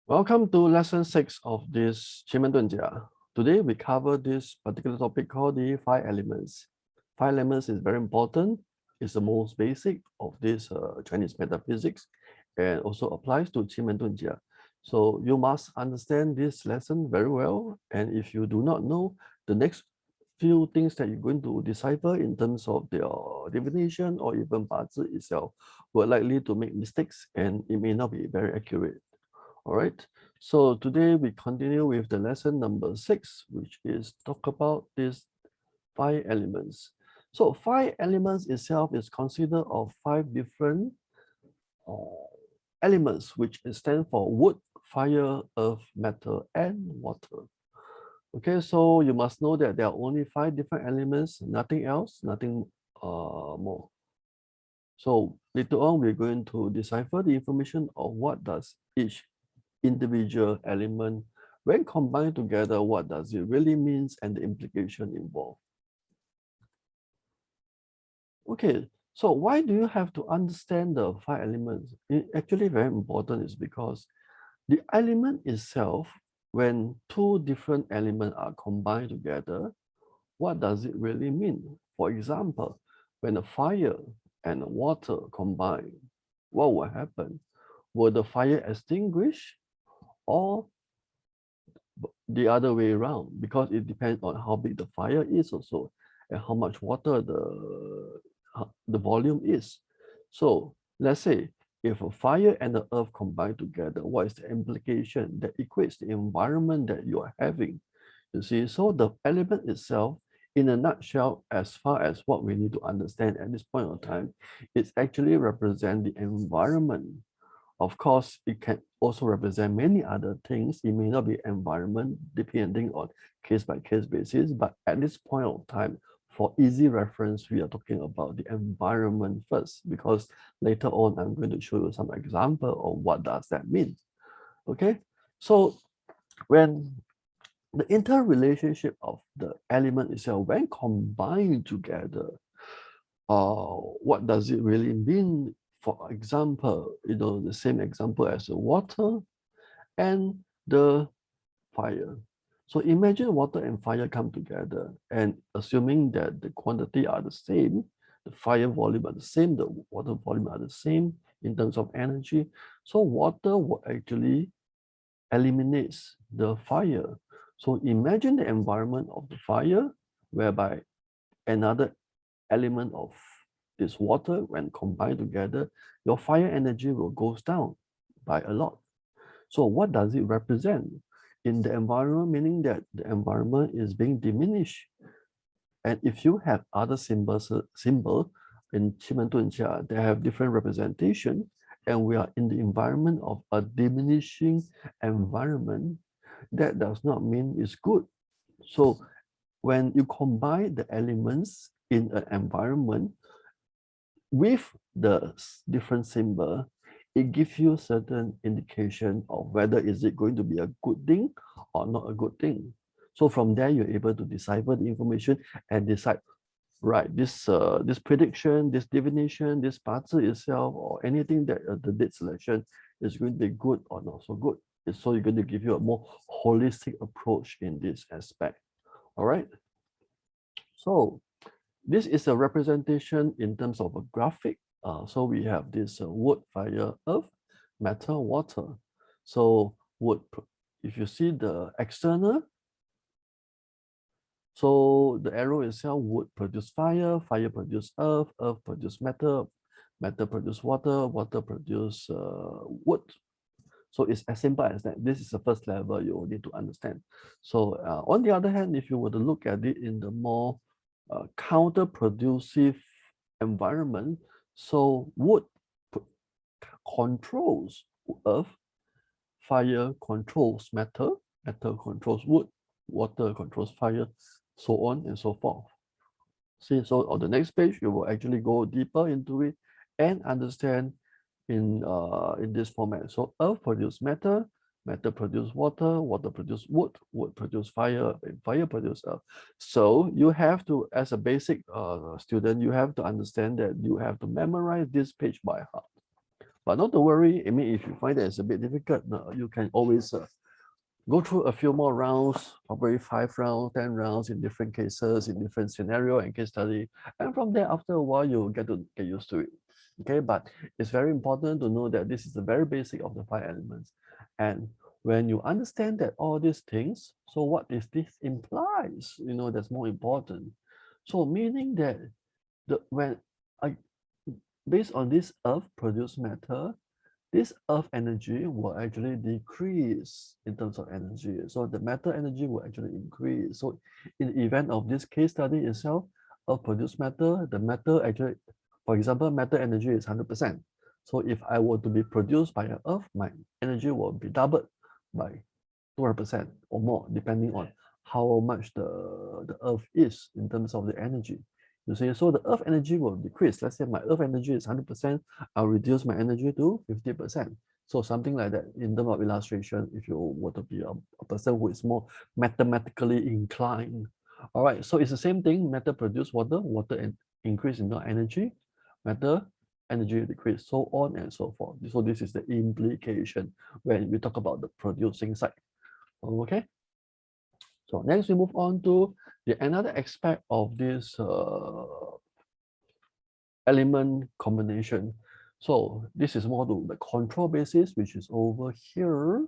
Welcome to lesson 6 of this Qi Men Dun Jia. Today we cover this particular topic called the five elements. Five elements is very important. It's the most basic of this Chinese metaphysics and also applies to Qi Men Dun Jia. So you must understand this lesson very well. And if you do not know the next few things that you're going to decipher in terms of their definition or even 八字 itself, we're likely to make mistakes and it may not be very accurate. All right. So today we continue with the lesson number 6, which is talk about these five elements. So five elements itself is considered of five different elements, which stand for wood, fire, earth, metal, and water. Okay, so you must know that there are only five different elements, nothing else, nothing more. So later on, we're going to decipher the information of what does each individual element, when combined together, what does it really means and the implication involved. Okay, so why do you have to understand the five elements? It actually very important is because the element itself, when two different elements are combined together, what does it really mean? For example, when the fire and the water combine, what will happen? Will the fire extinguish or the other way around? Because it depends on how big the fire is also and how much water the volume is. So let's say if a fire and the earth combine together, what is the implication that equates the environment that you are having? You see, so the element itself, in a nutshell, as far as what we need to understand at this point of time, it actually represent the environment. Of course, it can also represent many other things. It may not be environment depending on case by case basis, but at this point of time, for easy reference, we are talking about the environment first, because later on, I'm going to show you some example of what does that mean. Okay, so when the interrelationship of the element itself, when combined together, what does it really mean? For example, the same example as the water and the fire. So imagine water and fire come together, and assuming that the quantity are the same, the fire volume are the same, the water volume are the same in terms of energy. So water will actually eliminates the fire. So imagine the environment of the fire, whereby another element of this water, when combined together, your fire energy will goes down by a lot. So what does it represent? In the environment, meaning that the environment is being diminished. And if you have other symbol in Qi Men Dun Jia, they have different representation, and we are in the environment of a diminishing environment, that does not mean it's good. So when you combine the elements in an environment with the different symbol, it gives you certain indication of whether is it going to be a good thing or not a good thing. So from there, you're able to decipher the information and decide, right, this prediction, this divination, this 八字 itself, or anything that the date selection is going to be good or not so good. So you're going to give you a more holistic approach in this aspect. All right. So this is a representation in terms of a graphic. So we have this wood, fire, earth, metal, water. So wood, if you see the external, so the arrow itself would produce fire, fire produce earth, earth produce metal, metal produce water, water produce wood. So it's as simple as that. This is the first level you need to understand. So on the other hand, if you were to look at it in the more counter-producive environment, so wood controls earth, fire controls metal, metal controls wood, water controls fire, so on and so forth. See, so on the next page, you will actually go deeper into it and understand in this format. So earth produce matter, matter produce water, water produce wood, wood produce fire, and fire produce earth. So you have to, as a basic student, you have to understand that you have to memorize this page by heart. But not to worry. I mean, if you find that it's a bit difficult, you can always go through a few more rounds, probably 5 rounds, 10 rounds in different cases, in different scenario and case study. And from there, after a while, you'll get used to it. Okay, but it's very important to know that this is the very basic of the 5 elements. And when you understand that all these things, so what is this implies? That's more important. So meaning that when I based on this earth produced matter, this earth energy will actually decrease in terms of energy. So the matter energy will actually increase. So in the event of this case study itself, earth produced matter, the matter actually, for example, matter energy is 100%. So if I were to be produced by an earth, my energy will be doubled by 200% or more, depending on how much the earth is in terms of the energy. You see, so the earth energy will decrease. Let's say my earth energy is 100%, I'll reduce my energy to 50%. So something like that in terms of illustration, if you were to be a person who is more mathematically inclined. All right, so it's the same thing, matter produce water, water increase in energy, matter energy decrease, so on and so forth. So this is the implication when we talk about the producing side. Okay. So next we move on to another aspect of this element combination. So this is more to the control basis, which is over here.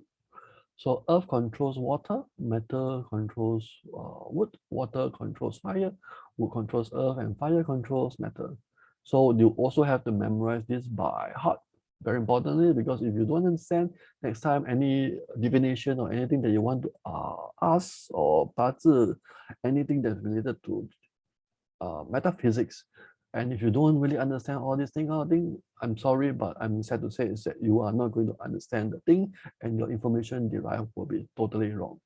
So earth controls water, metal controls wood, water controls fire, wood controls earth, and fire controls metal. So you also have to memorize this by heart. Very importantly, because if you don't understand, next time any divination or anything that you want to ask or 八字, anything that's related to metaphysics, and if you don't really understand all these things, I'm sorry, but I'm sad to say is that you are not going to understand the thing, and your information derived will be totally wrong.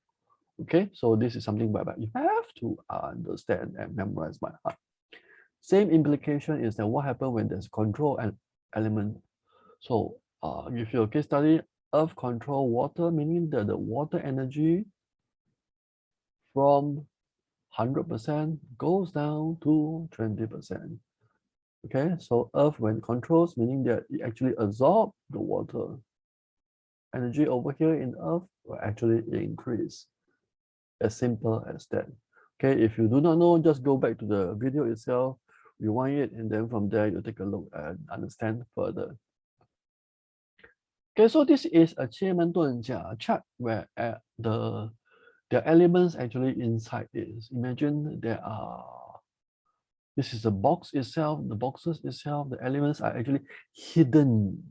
Okay, so this is something whereby you have to understand and memorize by heart. Same implication is that what happens when there's control and element. So if your case study, earth control water, meaning that the water energy from 100% goes down to 20%. Okay, so earth when controls, meaning that it actually absorbs the water. Energy over here in earth will actually increase. As simple as that. Okay, if you do not know, just go back to the video itself, rewind it, and then from there you take a look and understand further. Okay, so this is a Qi Men Dun Jia chart where the elements actually inside is. Imagine this is the box itself, the boxes itself, the elements are actually hidden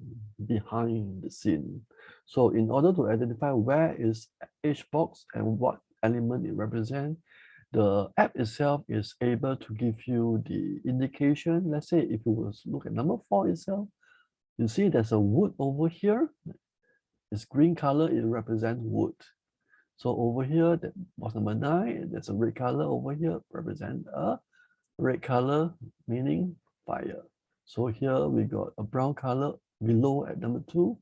behind the scene. So in order to identify where is each box and what element it represents, the app itself is able to give you the indication. Let's say if you will look at number 4 itself, you see there's a wood over here. It's green color, it represents wood. So over here, that was number 9, there's a red color over here, represent a red color, meaning fire. So here we got a brown color below at number 2,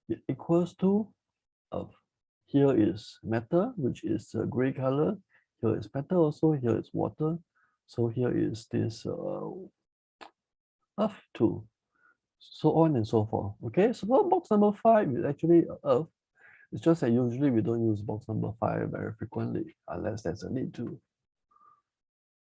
it equals to earth. Here is matter, which is a gray color. Here is matter also, here is water. So here is this earth too. So on and so forth. Okay, so box number 5 is actually earth. It's just that usually we don't use box number 5 very frequently unless there's a need to.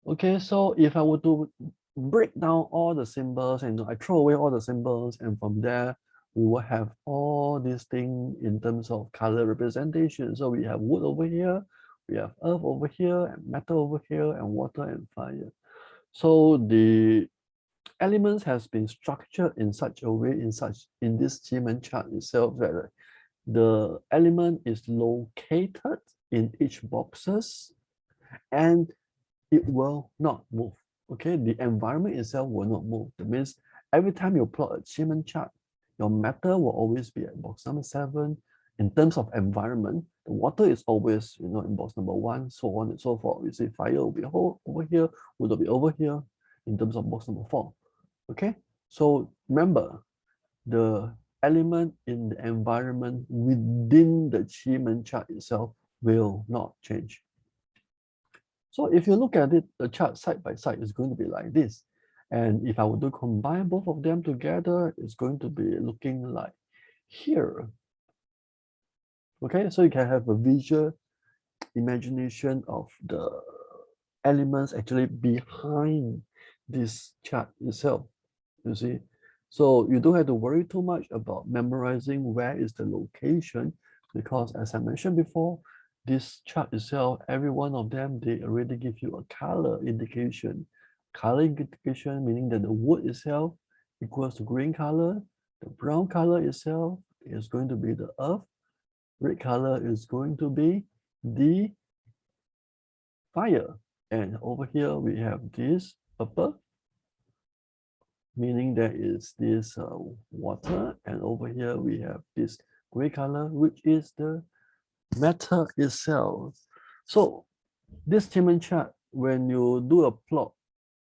Okay, so if I were to break down all the symbols and I throw away all the symbols, and from there we will have all these things in terms of color representation. So we have wood over here, we have earth over here, and metal over here, and water and fire. So the elements has been structured in such a way, in this Qimen chart itself, that the element is located in each boxes and it will not move. Okay, the environment itself will not move. That means every time you plot a Qimen chart, your matter will always be at box number 7. In terms of environment, the water is always, in box number 1, so on and so forth. You see, fire will be over here, wood will be over here in terms of box number 4. Okay, so remember, the element in the environment within the Qimen chart itself will not change. So if you look at it, the chart side by side is going to be like this. And if I were to combine both of them together, it's going to be looking like here. Okay, so you can have a visual imagination of the elements actually behind this chart itself, you see. So you don't have to worry too much about memorizing where is the location, because as I mentioned before, this chart itself, every one of them, they already give you a color indication. Color indication meaning that the wood itself equals to green color, the brown color itself is going to be the earth, red color is going to be the fire. And over here we have this purple, meaning there is this water, and over here we have this gray color, which is the matter itself. So this Qimen chart, when you do a plot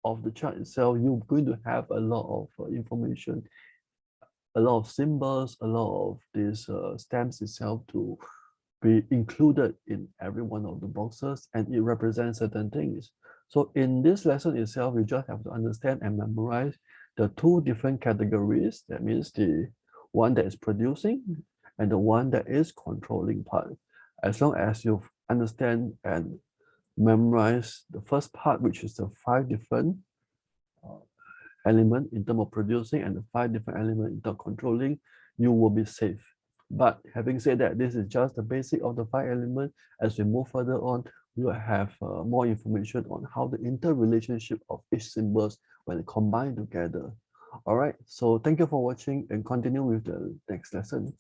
of the chart itself, you're going to have a lot of information, a lot of symbols, a lot of these stamps itself to be included in every one of the boxes, and it represents certain things. So in this lesson itself, you just have to understand and memorize the two different categories. That means the one that is producing and the one that is controlling part. As long as you understand and memorize the first part, which is the 5 different element in terms of producing and the 5 different elements in terms of controlling, you will be safe. But having said that, this is just the basic of the 5 elements. As we move further on, we will have more information on how the interrelationship of each symbols when combined together. All right, so thank you for watching and continue with the next lesson.